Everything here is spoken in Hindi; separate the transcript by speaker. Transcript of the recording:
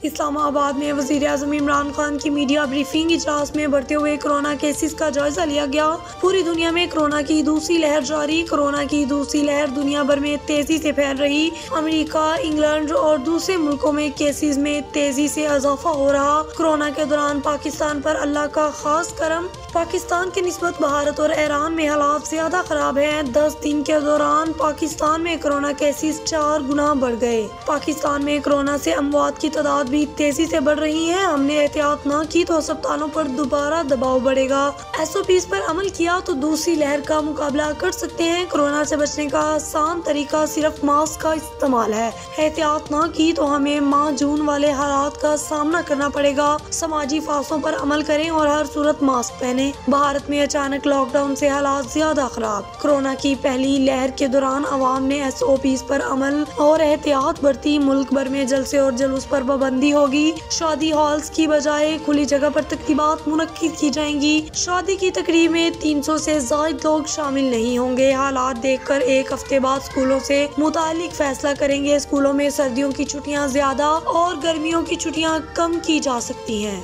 Speaker 1: इस्लामाबाद में वज़ीर-ए-आज़म इमरान खान की मीडिया ब्रीफिंग इजलास में बढ़ते हुए कोरोना केसेस का जायजा लिया गया। पूरी दुनिया में कोरोना की दूसरी लहर जारी। कोरोना की दूसरी लहर दुनिया भर में तेजी से फैल रही। अमेरिका, इंग्लैंड और दूसरे मुल्कों में केसेस में तेजी से इजाफा हो रहा। कोरोना के दौरान पाकिस्तान पर अल्लाह का खास करम। पाकिस्तान के निस्बत भारत और ईरान में हालात ज्यादा खराब हैं। 10 दिन के दौरान पाकिस्तान में कोरोना केसेस 4 गुना बढ़ गए। पाकिस्तान में कोरोना से अमवात की तादाद भी तेजी से बढ़ रही है। हमने एहतियात न की तो अस्पतालों पर दोबारा दबाव बढ़ेगा। SOPs पर अमल किया तो दूसरी लहर का मुकाबला कर सकते हैं। कोरोना से बचने का आसान तरीका सिर्फ मास्क का इस्तेमाल है। एहतियात न की तो हमें माह जून वाले हालात का सामना करना पड़ेगा। समाजी फासलों पर अमल करें और हर सूरत मास्क पहने। भारत में अचानक लॉकडाउन से हालात ज्यादा खराब। कोरोना की पहली लहर के दौरान अवाम ने SOPs पर अमल और एहतियात बरती। मुल्क भर में जलसे और जुलूस पर पाबंदी होगी। शादी हॉल्स की बजाय खुली जगह पर तकरीबात मुनक्किद की जाएंगी। शादी की तकरीब में 300 से ज्यादा लोग शामिल नहीं होंगे। हालात देखकर 1 हफ्ते बाद स्कूलों से मुतालिक फैसला करेंगे। स्कूलों में सर्दियों की छुट्टियां ज्यादा और गर्मियों की छुट्टियां कम की जा सकती हैं।